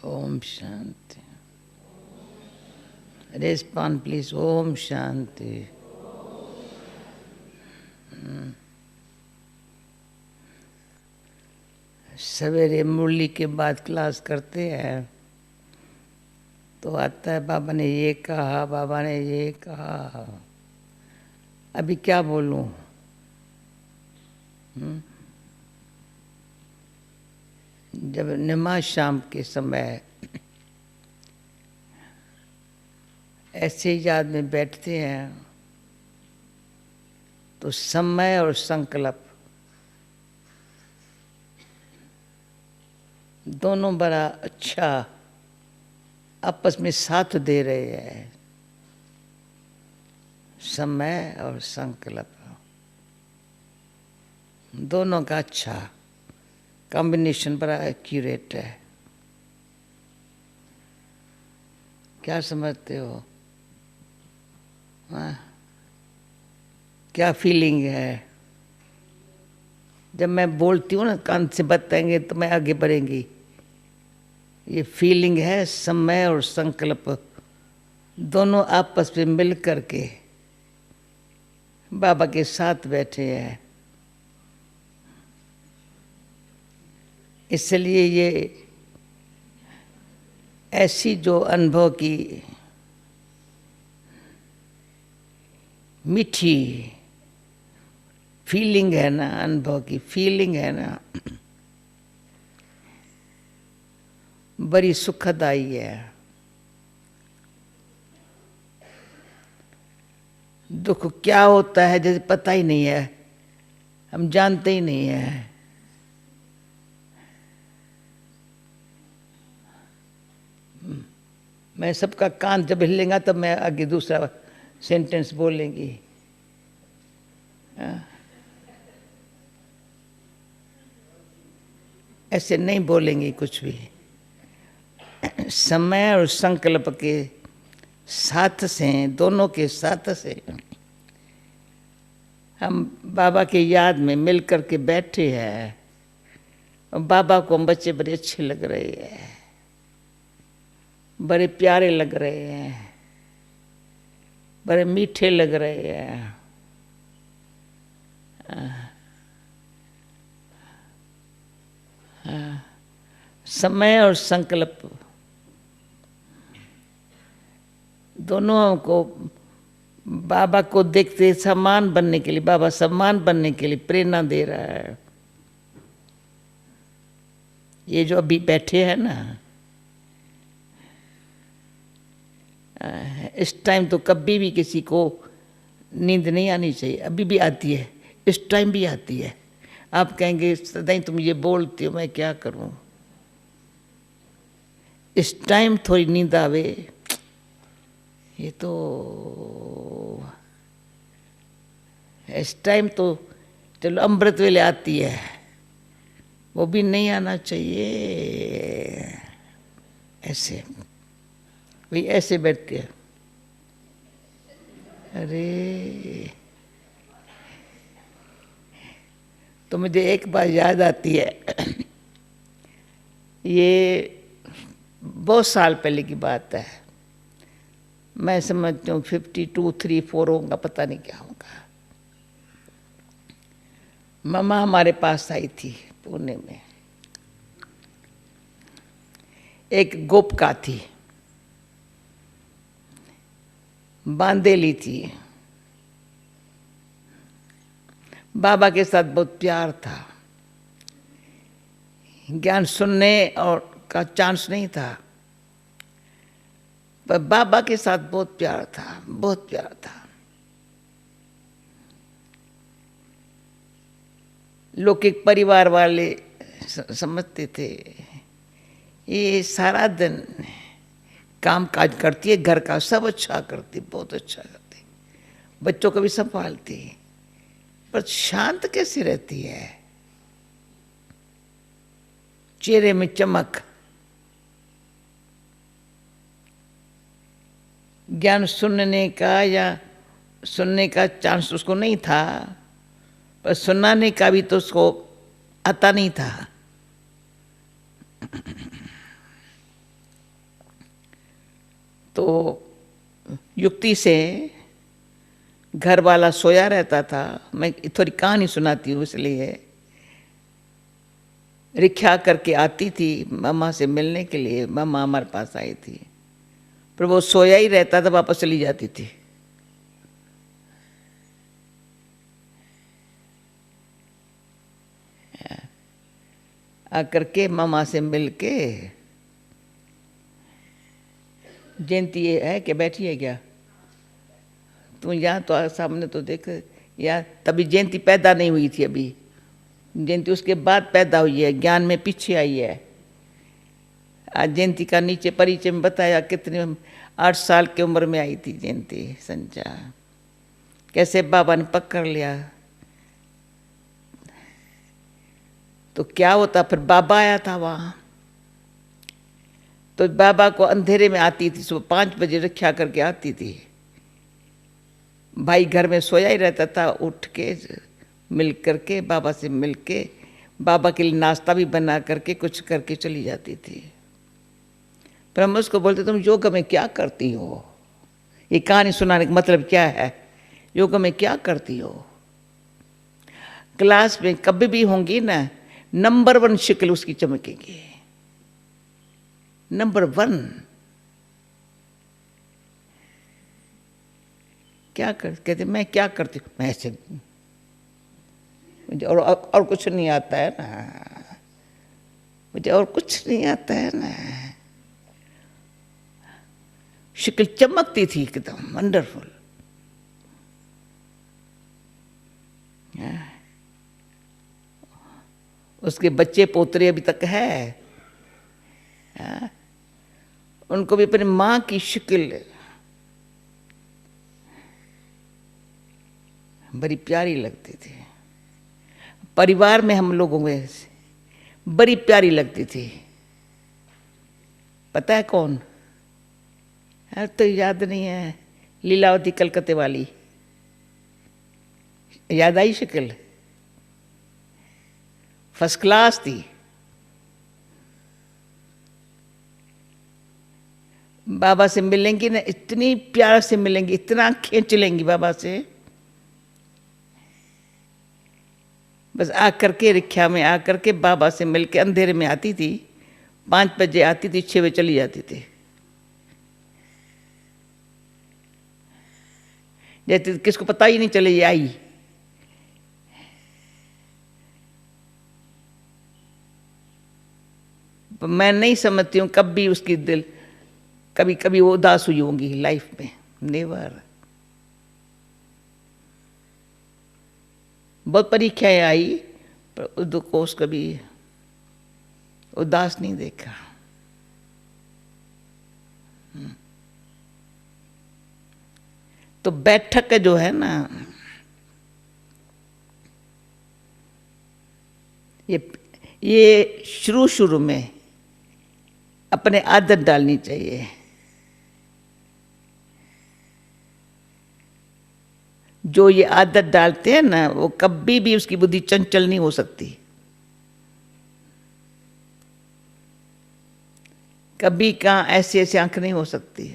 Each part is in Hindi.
ओम शांति। Respond please. ओम शांति। सवेरे मुरली के बाद क्लास करते हैं तो आता है बाबा ने ये कहा, बाबा ने ये कहा, अभी क्या बोलूं। जब नमाज शाम के समय ऐसे ही याद में बैठते हैं तो समय और संकल्प दोनों बड़ा अच्छा आपस में साथ दे रहे हैं। समय और संकल्प दोनों का अच्छा कॉम्बिनेशन बड़ा एक्यूरेट है। क्या समझते हो? हाँ? क्या फीलिंग है? जब मैं बोलती हूँ ना कान से बताएंगे तो मैं आगे बढ़ेंगी। ये फीलिंग है समय और संकल्प दोनों आपस में मिल करके बाबा के साथ बैठे हैं। इसलिए ये ऐसी जो अनुभव की मीठी फीलिंग है ना, अनुभव की फीलिंग है ना, बड़ी सुखदाई है। दुख क्या होता है जैसे पता ही नहीं है, हम जानते ही नहीं है। मैं सबका कान जब हिलेगा तब मैं आगे दूसरा सेंटेंस बोलेंगी। ऐसे नहीं बोलेंगी कुछ भी। समय और संकल्प के साथ से, दोनों के साथ से हम बाबा के याद में मिल कर के बैठे हैं और बाबा को हम बच्चे बड़े अच्छे लग रहे हैं, बड़े प्यारे लग रहे हैं, बड़े मीठे लग रहे हैं। समय और संकल्प दोनों को बाबा को देखते समान बनने के लिए, बाबा समान बनने के लिए प्रेरणा दे रहा है। ये जो अभी बैठे हैं ना, इस टाइम तो कभी भी किसी को नींद नहीं आनी चाहिए। अभी भी आती है, इस टाइम भी आती है। आप कहेंगे सदाई तुम ये बोलती हो, मैं क्या करूं। इस टाइम थोड़ी नींद आवे, ये तो इस टाइम तो चलो अमृत वेले आती है, वो भी नहीं आना चाहिए। ऐसे भाई ऐसे बैठती है। अरे तो मुझे एक बात याद आती है। ये बहुत साल पहले की बात है। मैं समझती हूँ 52, 3, 4 होगा, पता नहीं क्या होगा। मामा हमारे पास आई थी पुणे में। एक गोपका थी, बांधेली थी। बाबा के साथ बहुत प्यार था। ज्ञान सुनने और का चांस नहीं था, पर बाबा के साथ बहुत प्यार था, बहुत प्यार था। लोग एक परिवार वाले समझते थे ये सारा दिन काम काज करती है, घर का सब अच्छा करती, बहुत अच्छा करती, बच्चों को भी संभालती, पर शांत कैसे रहती है, चेहरे में चमक। ज्ञान सुनने का या सुनने का चांस उसको नहीं था, पर सुनाने का भी तो उसको आता नहीं था। तो युक्ति से घर वाला सोया रहता था। मैं थोड़ी कहानी सुनाती हूँ इसलिए। रिक्शा करके आती थी मामा से मिलने के लिए, मामा हमारे पास आई थी, पर वो सोया ही रहता था, वापस चली जाती थी। आकर के मामा से मिल के, जयंती ये है कि बैठी है क्या तुम यहाँ, तो सामने तो देख, या तभी जयंती पैदा नहीं हुई थी, अभी जयंती उसके बाद पैदा हुई है, ज्ञान में पीछे आई है। आज जयंती का नीचे परिचय में बताया कितने 8 साल की उम्र में आई थी जयंती संचा, कैसे बाबा ने पकड़ लिया। तो क्या होता, फिर बाबा आया था वहाँ, तो बाबा को अंधेरे में आती थी, सुबह 5 बजे रिक्शा करके आती थी। भाई घर में सोया ही रहता था, उठ के मिल करके बाबा से मिल के, बाबा के लिए नाश्ता भी बना करके कुछ करके चली जाती थी। पर हम उसको बोलते तुम योग में क्या करती हो, ये कहानी सुनाने का मतलब क्या है, योग में क्या करती हो। क्लास में कभी भी होंगी ना, नंबर 1 शक्ल उसकी चमकेगी, नंबर 1। क्या कर, कहते मैं क्या करती हूँ, मैं ऐसे, मुझे और कुछ नहीं आता है ना, मुझे और कुछ नहीं आता है ना। शक्ल चमकती थी एकदम वंडरफुल। उसके बच्चे पोतरे अभी तक है, उनको भी अपनी माँ की शक्ल बड़ी प्यारी लगती थी। परिवार में हम लोगों में बड़ी प्यारी लगती थी। पता है कौन? तो याद नहीं है, लीलावती कलकत्ते वाली, याद आई शक्ल? फर्स्ट क्लास थी। बाबा से मिलेंगी ना, इतनी प्यार से मिलेंगी, इतना खींच लेंगी बाबा से। बस आकर के रिक्शा में आकर के बाबा से मिलके अंधेरे में आती थी, 5 बजे आती थी, 6 बजे चली जाती थी। जैसे किसको पता ही नहीं चले ये आई। मैं नहीं समझती हूँ कभी उसकी दिल, कभी कभी वो उदास हुई होंगी लाइफ में, नेवर। बहुत परीक्षाएं आई, पर उसको कभी उदास नहीं देखा। तो बैठक जो है ना, ये शुरू में अपने आदत डालनी चाहिए। जो ये आदत डालते हैं ना, वो कभी भी उसकी बुद्धि चंचल नहीं हो सकती, कभी कहाँ ऐसे ऐसे आंख नहीं हो सकती।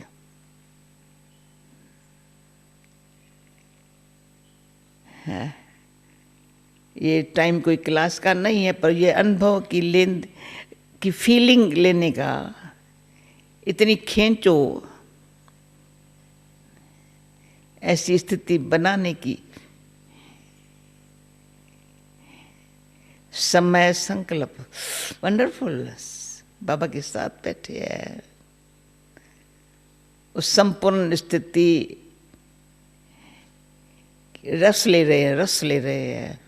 है ये टाइम कोई क्लास का नहीं है, पर ये अनुभव की फीलिंग लेने का, इतनी खींचो, ऐसी स्थिति बनाने की समय संकल्प, वंडरफुल। बाबा के साथ बैठे हैं, उस संपूर्ण स्थिति रस ले रहे हैं, रस ले रहे हैं।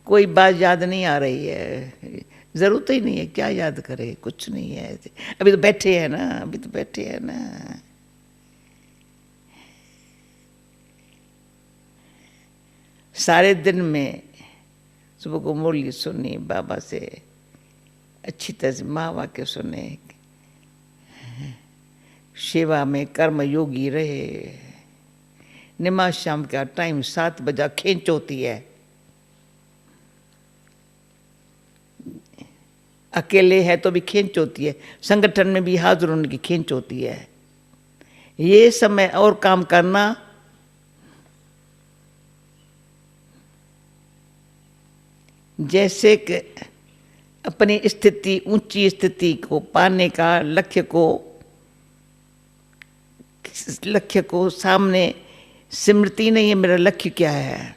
कोई बात याद नहीं आ रही है, जरूरत ही नहीं है, क्या याद करे, कुछ नहीं है। अभी तो बैठे हैं ना, अभी तो बैठे हैं ना। सारे दिन में सुबह को मुरली सुनी, बाबा से अच्छी तरह से माँ वाक्य सुने, सेवा में कर्म योगी रहे। निमाज शाम का टाइम 7 बजा खींच होती है, अकेले है तो भी खींच होती है, संगठन में भी हाजिर होने की खींच होती है। ये समय और काम करना जैसे कि अपनी स्थिति, ऊंची स्थिति को पाने का लक्ष्य को सामने स्मृति नहीं है, मेरा लक्ष्य क्या है।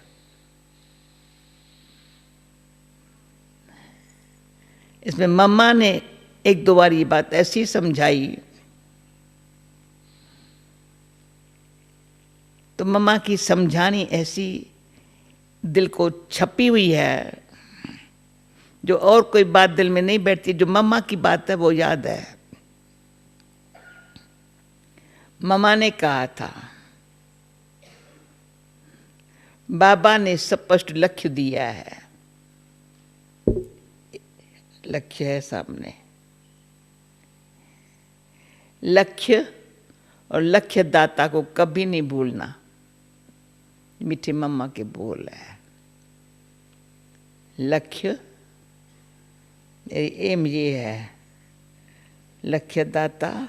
इसमें मम्मा ने एक दो बार ये बात ऐसी समझाई, तो मम्मा की समझानी ऐसी दिल को छपी हुई है, जो और कोई बात दिल में नहीं बैठती, जो मम्मा की बात है वो याद है। मम्मा ने कहा था, बाबा ने स्पष्ट लक्ष्य दिया है, लक्ष्य है सामने। लक्ष्य और लक्ष्य दाता को कभी नहीं भूलना, मीठी मम्मा के बोल है। लक्ष्य मेरी एम ये है, लक्ष्य दाता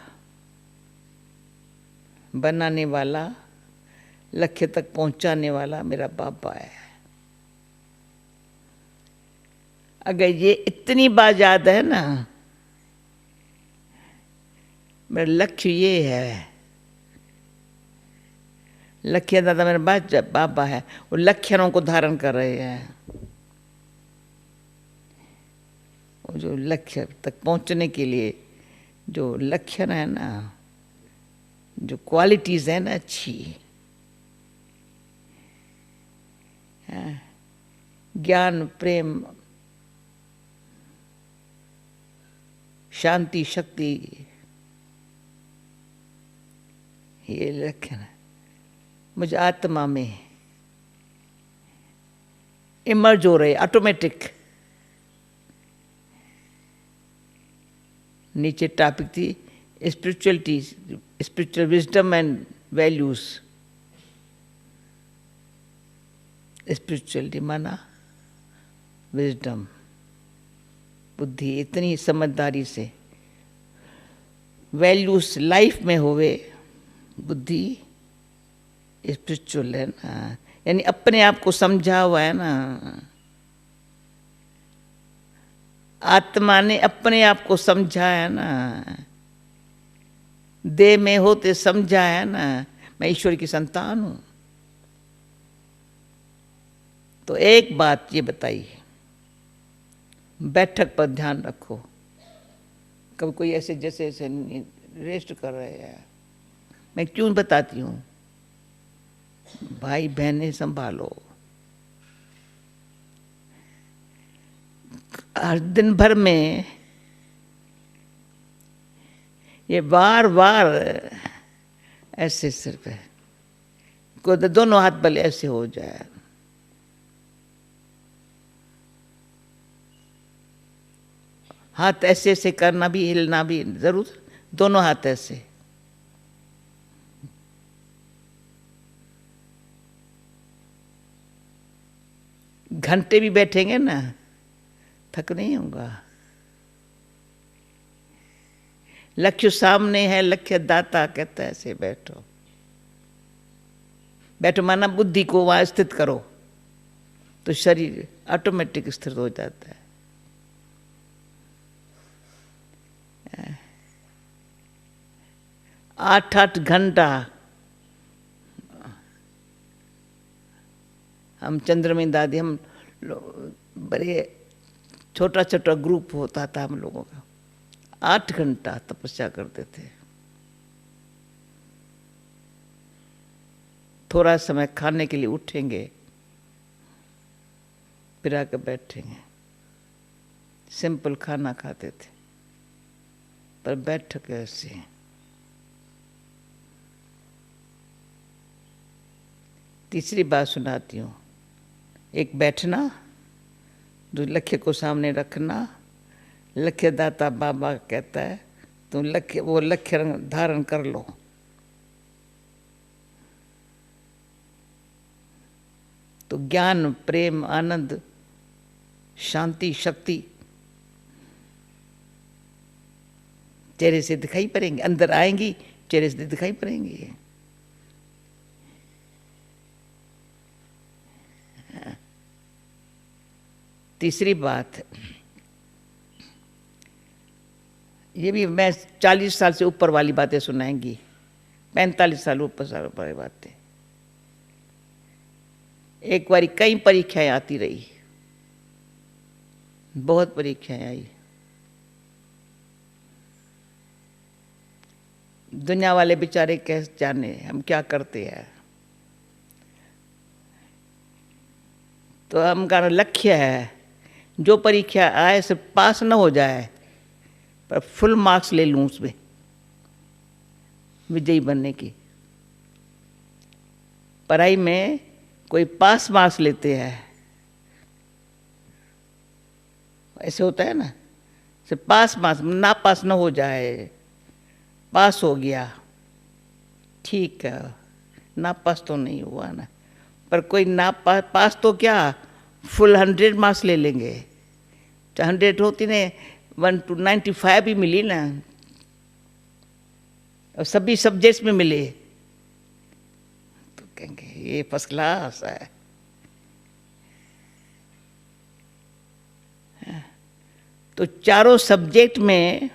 बनाने वाला, लक्ष्य तक पहुंचाने वाला मेरा बाबा है। अगर ये इतनी बात याद है ना, मेरा लक्ष्य ये है, लक्ष्य दादा मेरा बाबा है, वो लक्ष्यों को धारण कर रहे हैं। वो जो लक्ष्य तक पहुंचने के लिए जो लक्षण है ना, जो क्वालिटीज है ना अच्छी, ज्ञान, प्रेम, शांति, शक्ति, ये लक्षण है मुझे आत्मा में इमर्ज हो रहे, ऑटोमेटिक। नीचे टॉपिक थी spirituality, spiritual wisdom and values. Spirituality माना विजडम, बुद्धि, इतनी समझदारी से वैल्यूज लाइफ में होवे, बुद्धि स्पिरिचुअल है ना, यानी अपने आप को समझा हुआ है ना। आत्मा ने अपने आप को समझा है ना, देह में होते समझा है ना, मैं ईश्वर की संतान हूं। तो एक बात ये बताइए, बैठक पर ध्यान रखो। कभी कोई ऐसे जैसे ऐसे रेस्ट कर रहे हैं, मैं क्यों बताती हूँ, भाई बहनें संभालो। हर दिन भर में ये बार बार ऐसे सिर पे को दोनों हाथ भले ऐसे हो जाए, हाथ ऐसे ऐसे करना भी, हिलना भी जरूर, दोनों हाथ ऐसे। घंटे भी बैठेंगे ना, थक नहीं होगा। लक्ष्य सामने है, लक्ष्य दाता कहता है ऐसे बैठो। बैठो माना बुद्धि को वहां स्थित करो, तो शरीर ऑटोमेटिक स्थिर हो जाता है। 8-8 घंटा हम चंद्रमणी दादी, हम बड़े छोटा छोटा ग्रुप होता था हम लोगों का, 8 घंटा तपस्या करते थे। थोड़ा समय खाने के लिए उठेंगे, फिर आकर बैठेंगे। सिंपल खाना खाते थे, पर बैठक ऐसे। तीसरी बात सुनाती हूँ, एक बैठना, जो लक्ष्य को सामने रखना। लक्ष्य दाता बाबा कहता है तुम लक्ष्य, वो लक्ष्य धारण कर लो। तो ज्ञान, प्रेम, आनंद, शांति, शक्ति चेहरे से दिखाई पड़ेंगे, अंदर आएंगी चेहरे से दिखाई पड़ेंगी। तीसरी बात, ये भी मैं 40 साल से ऊपर वाली बातें सुनाएंगी, 45 साल ऊपर वाली बातें। एक बारी कई परीक्षाएं आती रही, बहुत परीक्षाएं आई। दुनिया वाले बेचारे कैसे जाने हम क्या करते हैं। तो हमारा लक्ष्य है जो परीक्षा आए सिर्फ पास न हो जाए, पर फुल मार्क्स ले लूं उसमें, विजयी बनने की। पढ़ाई में कोई पास मार्क्स लेते हैं, ऐसे होता है ना, सिर्फ पास मार्क्स, ना पास न हो जाए। पास हो गया ठीक है, ना पास तो नहीं हुआ ना। पर कोई ना पास तो क्या, फुल 100 मार्क्स ले लेंगे। 100 होती ने 1 to 95 भी मिली ना, और सभी सब्जेक्ट्स में मिले तो कहेंगे ये फर्स्ट क्लास है। तो चारों सब्जेक्ट में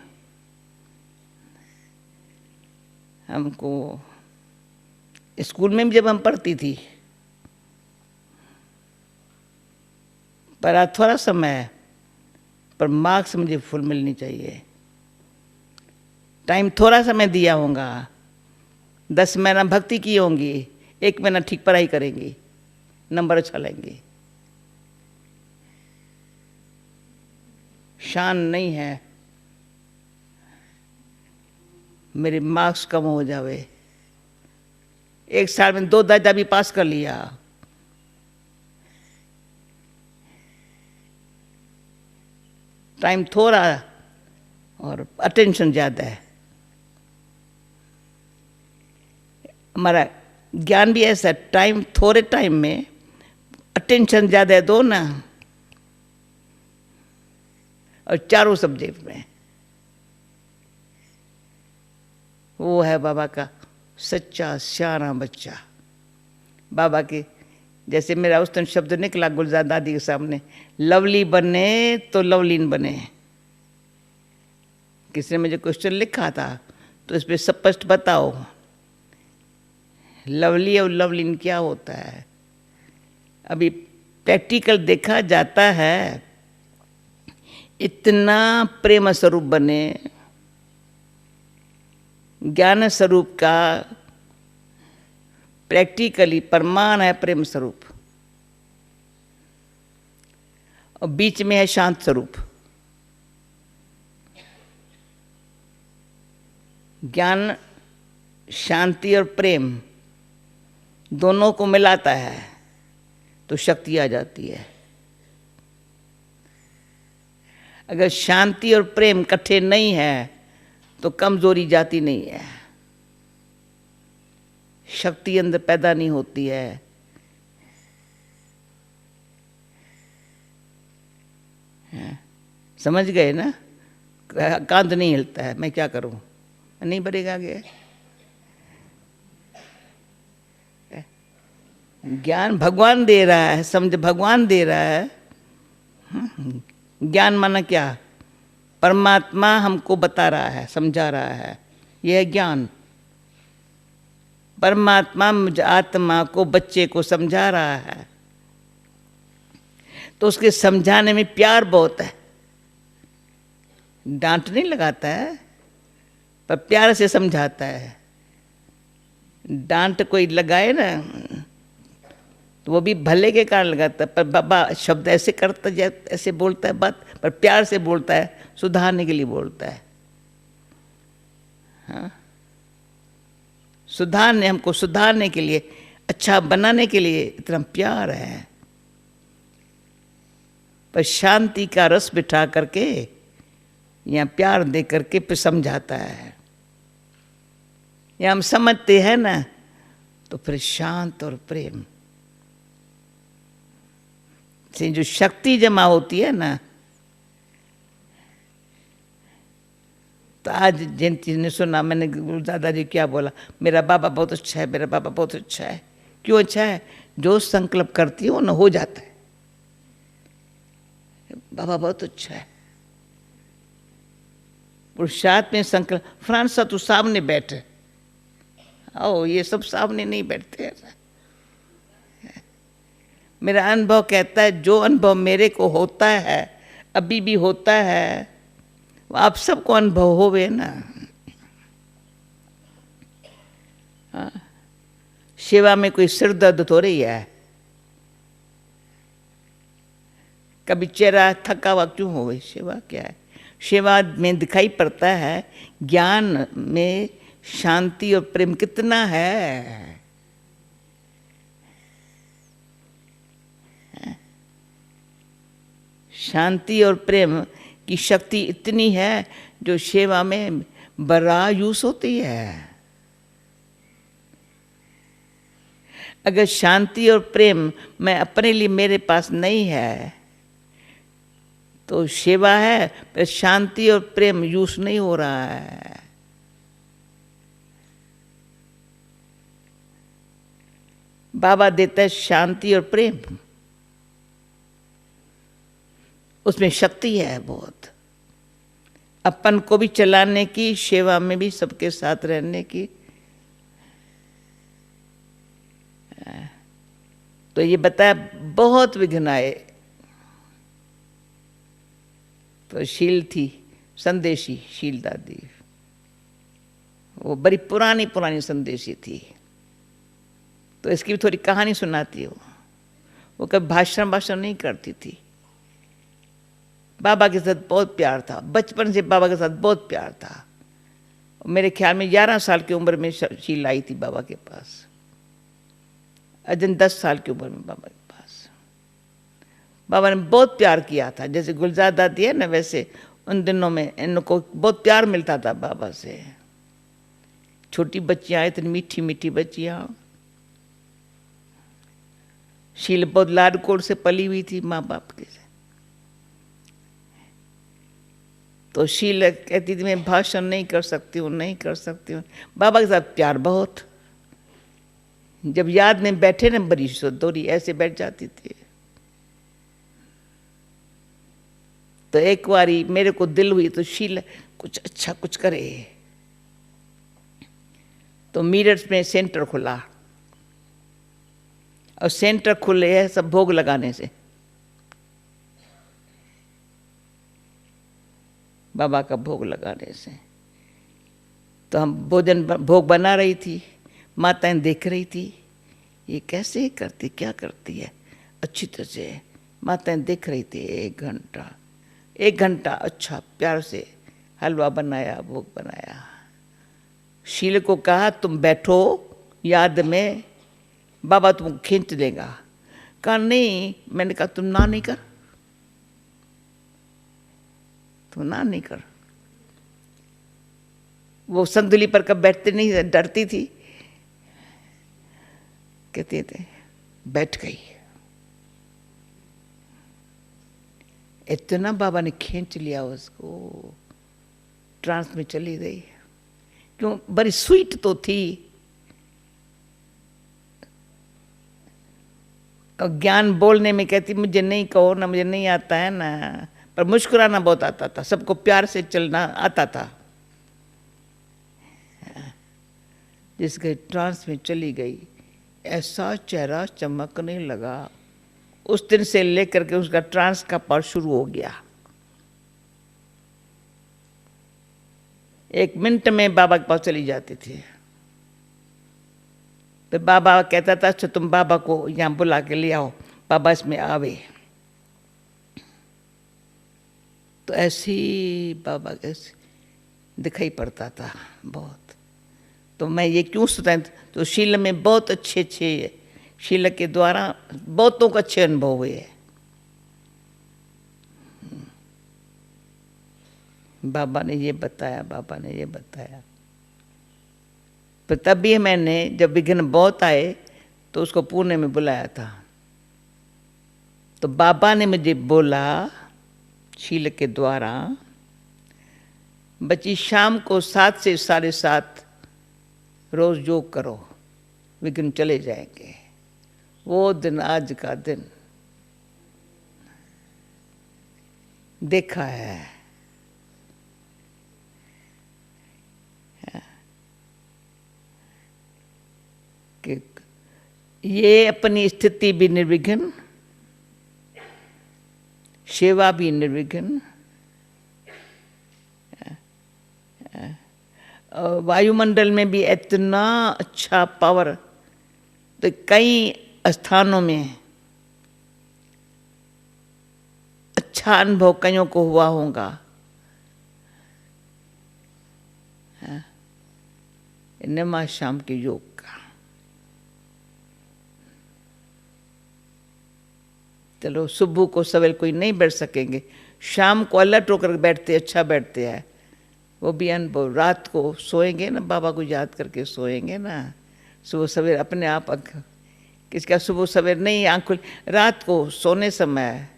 हमको, स्कूल में भी जब हम पढ़ती थी, पर थोड़ा समय, पर मार्क्स मुझे फुल मिलनी चाहिए। टाइम थोड़ा समय दिया होगा, 10 महीना भक्ति की होंगी, 1 महीना ठीक पढ़ाई करेंगी, नंबर अच्छा लेंगे। शान नहीं है मेरे मार्क्स कम हो जावे। 1 साल में 2 दर्जा भी पास कर लिया, टाइम थोड़ा और अटेंशन ज़्यादा है। हमारा ज्ञान भी ऐसा, टाइम थोड़े टाइम में अटेंशन ज़्यादा दो ना, और चारों सब्जेक्ट में। वो है बाबा का सच्चा सियाना बच्चा। बाबा के जैसे मेरा उस दिन शब्द निकला गुलजार दादी के सामने, लवली बने तो लवलीन बने। किसी ने मुझे क्वेश्चन लिखा था तो इस पर स्पष्ट बताओ लवली और लवलीन क्या होता है। अभी प्रैक्टिकल देखा जाता है, इतना प्रेम स्वरूप बने, ज्ञान स्वरूप का प्रैक्टिकली प्रमाण है प्रेम स्वरूप, और बीच में है शांत स्वरूप। ज्ञान शांति और प्रेम दोनों को मिलाता है तो शक्ति आ जाती है। अगर शांति और प्रेम इकट्ठे नहीं है तो कमजोरी जाती नहीं है, शक्ति अंदर पैदा नहीं होती है। समझ गए ना? कांध नहीं हिलता है, मैं क्या करूं, नहीं बढ़ेगा आगे। ज्ञान भगवान दे रहा है, समझ भगवान दे रहा है। ज्ञान माना क्या? परमात्मा हमको बता रहा है, समझा रहा है, यह है ज्ञान। परमात्मा मुझ आत्मा को, बच्चे को समझा रहा है, तो उसके समझाने में प्यार बहुत है। डांट नहीं लगाता है, पर प्यार से समझाता है। डांट कोई लगाए ना तो वो भी भले के कारण लगाता है, पर बाबा शब्द ऐसे करता, ऐसे बोलता है बात, पर प्यार से बोलता है, सुधारने के लिए बोलता है। हाँ, सुधारने, हमको सुधारने के लिए, अच्छा बनाने के लिए इतना प्यार है। पर शांति का रस बिठा करके या प्यार दे करके फिर समझाता है। या हम समझते हैं ना तो फिर शांत और प्रेम से जो शक्ति जमा होती है ना, तो आज जिन चीज ने सुना, मैंने दादाजी क्या बोला, मेरा बाबा बहुत अच्छा है, मेरा बाबा बहुत अच्छा है। क्यों अच्छा है? जो संकल्प करती है वो न हो जाता है। बाबा बहुत अच्छा है। पुरुषार्थ में संकल्प, फ्रांस तू सामने बैठे, आओ, ये सब सामने नहीं बैठते ऐसा। मेरा अनुभव कहता है, जो अनुभव मेरे को होता है, अभी भी होता है, वो आप सबको अनुभव होवे ना। हाँ। सेवा में कोई सिर दर्द तो रही है, कभी चेहरा थका हुआ क्यों हो गई? सेवा क्या है? सेवा में दिखाई पड़ता है ज्ञान में शांति और प्रेम कितना है। शांति और प्रेम की शक्ति इतनी है जो सेवा में बड़ा यूज होती है। अगर शांति और प्रेम मैं अपने लिए मेरे पास नहीं है तो सेवा है, पर शांति और प्रेम यूज नहीं हो रहा है। बाबा देता है शांति और प्रेम, उसमें शक्ति है बहुत, अपन को भी चलाने की, सेवा में भी सबके साथ रहने की। तो ये बताया बहुत विघ्न आए। तो शील थी संदेशी, शील दादी, वो बड़ी पुरानी पुरानी संदेशी थी। तो इसकी भी थोड़ी कहानी सुनाती हूँ। वो कभी भाषण नहीं करती थी। बाबा के साथ बहुत प्यार था, बचपन से बाबा के साथ बहुत प्यार था। मेरे ख्याल में 11 साल की उम्र में शील आई थी बाबा के पास, अजन 10 साल की उम्र में बाबा के पास। बाबा ने बहुत प्यार किया था, जैसे गुलजार दादी है ना, वैसे उन दिनों में इनको बहुत प्यार मिलता था बाबा से। छोटी बच्चियां, इतनी मीठी मीठी बच्चियां। शील बहुत लाडकोड़ से पली हुई थी माँ बाप के से। तो शील कहती थी मैं भाषण नहीं कर सकती हूँ, नहीं कर सकती हूँ। बाबा के साथ प्यार बहुत। जब याद में बैठे ना, बड़ी दोरी ऐसे बैठ जाती थी। तो एक बारी मेरे को दिल हुई तो शील कुछ अच्छा कुछ करे। तो मीरठ में सेंटर खुला, और सेंटर खुले है सब भोग लगाने से। बाबा का भोग लगाने से। तो हम भोग बना रही थी, माताएं देख रही थी, ये कैसे करती, क्या करती है अच्छी तरह से। माताएं देख रही थी। 1 घंटा अच्छा प्यार से हलवा बनाया, भोग बनाया। शील को कहा तुम बैठो याद में, बाबा तुमको खींच देगा। कहा नहीं। मैंने कहा तुम ना नहीं कर, तुम ना नहीं कर। वो संदुली पर कब बैठते नहीं, डरती थी। कहते थे, बैठ गई। इतना बाबा ने खींच लिया उसको, ट्रांस में चली गई। क्यों? बड़ी स्वीट तो थी। और ज्ञान बोलने में कहती मुझे नहीं कहो ना, मुझे नहीं आता है ना, पर मुस्कुराना बहुत आता था, सबको प्यार से चलना आता था। जिसके ट्रांस में चली गई, ऐसा चेहरा चमकने लगा। उस दिन से लेकर के उसका ट्रांस का पार शुरू हो गया। 1 मिनट में बाबा के पास चली जाती थी। तो बाबा कहता था अच्छा तुम बाबा को यहाँ बुला के ले आओ, बाबा इसमें आवे। तो ऐसे ही बाबा कैसे दिखाई पड़ता था बहुत। तो मैं ये क्यों सुना, तो शील में बहुत अच्छे अच्छे, शील के द्वारा बहुतों को अच्छे अनुभव हुए हैं। बाबा ने ये बताया, बाबा ने ये बताया। तो तभी मैंने जब विघ्न बहुत आए तो उसको पुणे में बुलाया था। तो बाबा ने मुझे बोला शील के द्वारा, बच्ची शाम को 7 से 7:30 रोज योग करो, विघ्न चले जाएंगे। वो दिन आज का दिन देखा है। कि ये अपनी स्थिति भी निर्विघ्न, सेवा भी निर्विघ्न, वायुमंडल में भी इतना अच्छा पावर, तो कई स्थानों में अच्छा अनुभव कईयों को हुआ होगा। नमा शाम के योग का। चलो सुबह को सवेल कोई नहीं बैठ सकेंगे, शाम को अलर्ट होकर बैठते, अच्छा बैठते हैं, वो भी अनुभव। रात को सोएंगे ना, बाबा को याद करके सोएंगे ना, सुबह सवेर अपने आप किसका सुबह सवेर नहीं आँख खुल, रात को सोने समय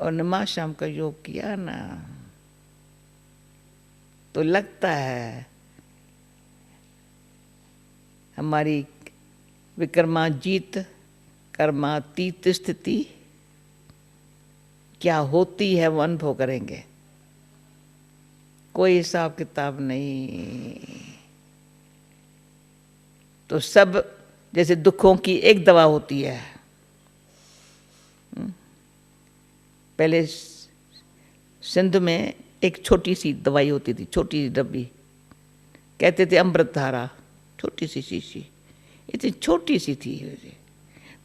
और नमा शाम का योग किया ना, तो लगता है हमारी विक्रमाजीत कर्मातीत स्थिति क्या होती है, वो अनुभव करेंगे। कोई हिसाब किताब नहीं। तो सब जैसे दुखों की एक दवा होती है। पहले सिंध में एक छोटी सी दवाई होती थी, छोटी सी डब्बी, कहते थे अमृत धारा, छोटी सी शीशी, इतनी छोटी सी थी।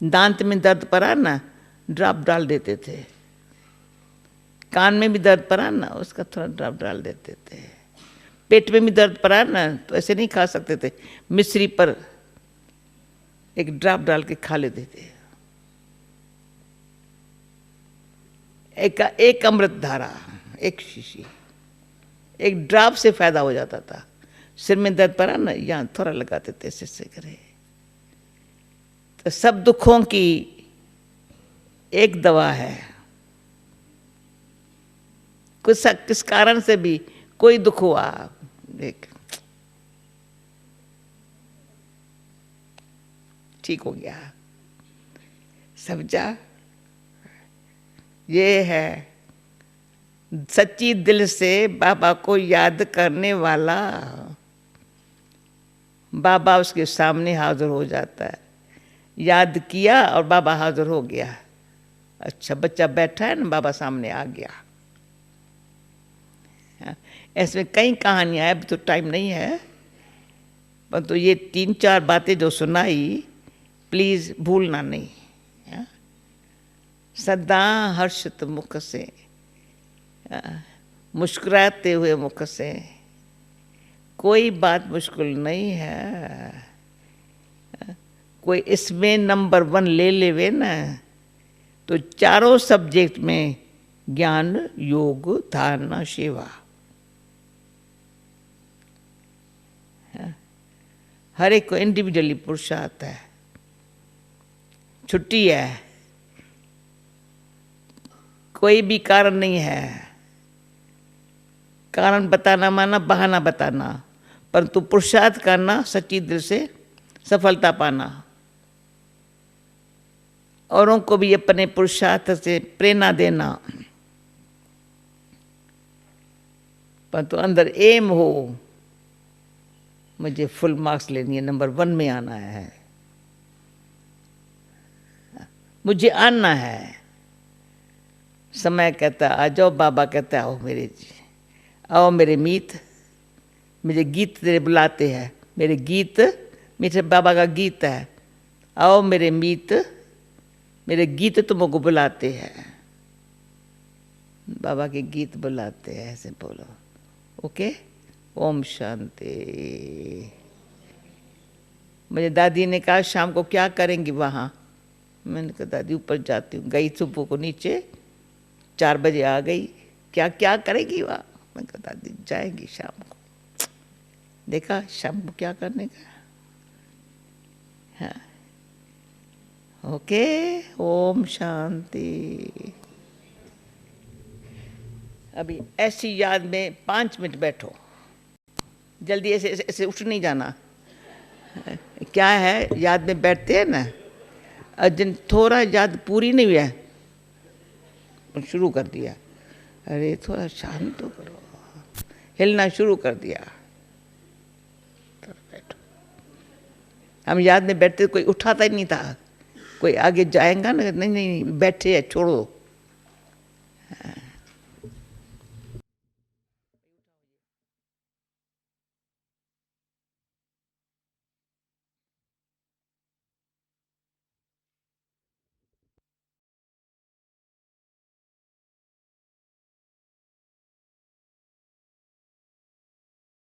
दांत में दर्द पड़ा ना, ड्रॉप डाल देते थे। कान में भी दर्द पड़ा ना, उसका थोड़ा ड्रॉप डाल देते थे। पेट में भी दर्द पड़ा ना, तो ऐसे नहीं खा सकते थे, मिश्री पर एक ड्रॉप डाल के खा लेते थे। एक अमृत धारा, एक शीशी, एक ड्रॉप से फायदा हो जाता था। सिर में दर्द पड़ा ना, यहाँ थोड़ा लगाते थे, ऐसे करे। तो सब दुखों की एक दवा है। किस कारण से भी कोई दुख हुआ, देख ठीक हो गया, समझा। ये है सच्ची दिल से बाबा को याद करने वाला, बाबा उसके सामने हाजिर हो जाता है। याद किया और बाबा हाजिर हो गया। अच्छा बच्चा बैठा है ना, बाबा सामने आ गया। ऐसे कई कहानियां हैं, अब तो टाइम नहीं है, पर तो ये 3-4 बातें जो सुनाई, प्लीज भूलना नहीं। सदा हर्षित मुख से, मुस्कुराते हुए मुख से, कोई बात मुश्किल नहीं है। कोई इसमें नंबर 1 ले लेवे ना, तो चारों सब्जेक्ट में ज्ञान, योग, धारणा, सेवा, हर एक को इंडिविजुअली पुरुषार्थ है। छुट्टी है, कोई भी कारण नहीं है। कारण बताना माना बहाना बताना, परंतु पुरुषार्थ करना, सच्ची दिल से सफलता पाना, औरों को भी अपने पुरुषार्थ से प्रेरणा देना, परंतु अंदर एम हो, मुझे फुल मार्क्स लेनी है, नंबर 1 में आना है, मुझे आना है। समय कहता आ जाओ, बाबा कहता आओ मेरे जी, आओ मेरे मीत, मेरे गीत तेरे बुलाते हैं, मेरे गीत मेरे बाबा का गीत है। आओ मेरे मीत, मेरे गीत तुमको बुलाते हैं, बाबा के गीत बुलाते हैं, ऐसे बोलो। ओके, ओम शांति। मुझे दादी ने कहा शाम को क्या करेंगी वहाँ, मैंने कहा दादी ऊपर जाती हूँ। गई सुबह को नीचे, 4 बजे आ गई। क्या क्या करेगी वहाँ, मैंने कहा दादी जाएंगी शाम को। देखा शाम को क्या करने का। हाँ ओके, ओम शांति। अभी ऐसी याद में 5 मिनट बैठो, जल्दी ऐसे ऐसे, ऐसे उठ नहीं जाना। क्या है, याद में बैठते हैं ना, जिन थोड़ा याद पूरी नहीं हुआ शुरू कर दिया, अरे थोड़ा शांत तो करो, हिलना शुरू कर दिया, तो बैठो। हम याद में बैठते, कोई उठाता ही नहीं था, कोई आगे जाएगा ना, नहीं नहीं बैठे है, छोड़ो।